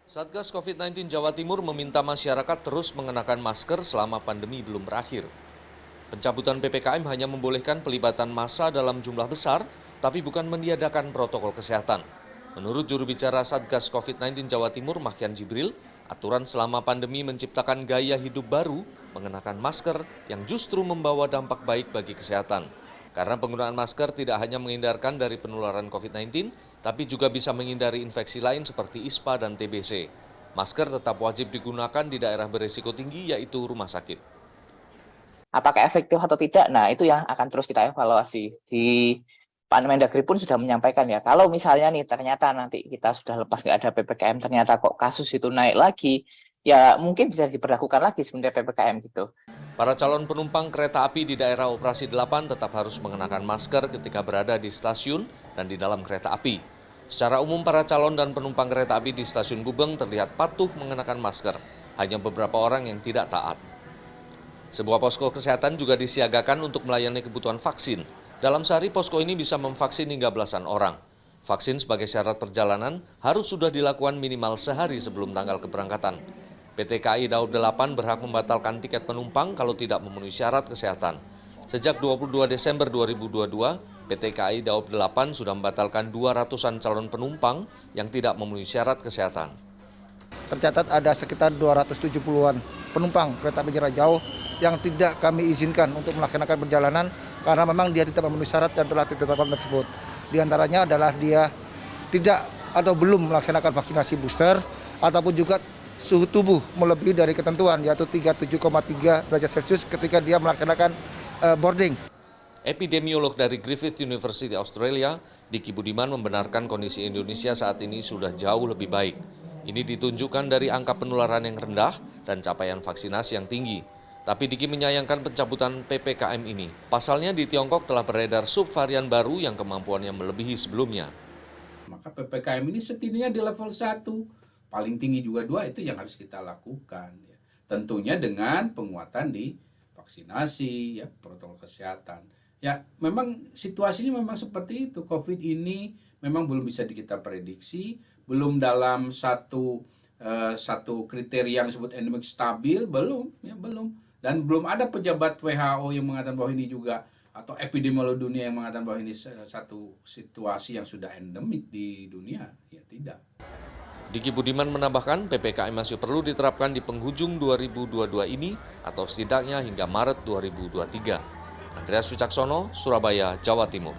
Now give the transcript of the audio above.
Satgas COVID-19 Jawa Timur meminta masyarakat terus mengenakan masker selama pandemi belum berakhir. Pencabutan PPKM hanya membolehkan pelibatan massa dalam jumlah besar, tapi bukan meniadakan protokol kesehatan. Menurut juru bicara Satgas COVID-19 Jawa Timur, Mahyan Jibril, aturan selama pandemi menciptakan gaya hidup baru, mengenakan masker yang justru membawa dampak baik bagi kesehatan. Karena penggunaan masker tidak hanya menghindarkan dari penularan COVID-19, tapi juga bisa menghindari infeksi lain seperti ISPA dan TBC. Masker tetap wajib digunakan di daerah berisiko tinggi, yaitu rumah sakit. Apakah efektif atau tidak? Nah, itu yang akan terus kita evaluasi. Di Pak Mendagri pun sudah menyampaikan ya, kalau misalnya nih ternyata nanti kita sudah lepas nggak ada PPKM, ternyata kok kasus itu naik lagi, ya mungkin bisa diberlakukan lagi sebenarnya PPKM gitu. Para calon penumpang kereta api di daerah operasi 8 tetap harus mengenakan masker ketika berada di stasiun dan di dalam kereta api. Secara umum para calon dan penumpang kereta api di stasiun Gubeng terlihat patuh mengenakan masker, hanya beberapa orang yang tidak taat. Sebuah posko kesehatan juga disiagakan untuk melayani kebutuhan vaksin. Dalam sehari posko ini bisa memvaksin hingga belasan orang. Vaksin sebagai syarat perjalanan harus sudah dilakukan minimal sehari sebelum tanggal keberangkatan. PT KAI Daob 8 berhak membatalkan tiket penumpang kalau tidak memenuhi syarat kesehatan. Sejak 22 Desember 2022, PT KAI Daob 8 sudah membatalkan 200-an calon penumpang yang tidak memenuhi syarat kesehatan. Tercatat ada sekitar 270-an penumpang kereta api jarak jauh yang tidak kami izinkan untuk melaksanakan perjalanan karena memang dia tidak memenuhi syarat yang telah ditetapkan tersebut. Di antaranya adalah dia tidak atau belum melaksanakan vaksinasi booster ataupun juga suhu tubuh melebihi dari ketentuan yaitu 37,3 derajat Celcius ketika dia melaksanakan boarding. Epidemiolog dari Griffith University Australia, Diki Budiman membenarkan kondisi Indonesia saat ini sudah jauh lebih baik. Ini ditunjukkan dari angka penularan yang rendah dan capaian vaksinasi yang tinggi. Tapi Diki menyayangkan pencabutan PPKM ini. Pasalnya di Tiongkok telah beredar subvarian baru yang kemampuannya melebihi sebelumnya. Maka PPKM ini setidaknya di level 1. Paling tinggi juga 2 itu yang harus kita lakukan. Ya. Tentunya dengan penguatan di vaksinasi, ya, protokol kesehatan. Ya, memang situasinya memang seperti itu. COVID ini memang belum bisa kita prediksi, belum dalam satu kriteria yang disebut endemik stabil, belum. Dan belum ada pejabat WHO yang mengatakan bahwa ini juga atau epidemiolog dunia yang mengatakan bahwa ini satu situasi yang sudah endemik di dunia. Ya, tidak. Diki Budiman menambahkan PPKM masih perlu diterapkan di penghujung 2022 ini atau setidaknya hingga Maret 2023. Andreas Wicaksono, Surabaya, Jawa Timur.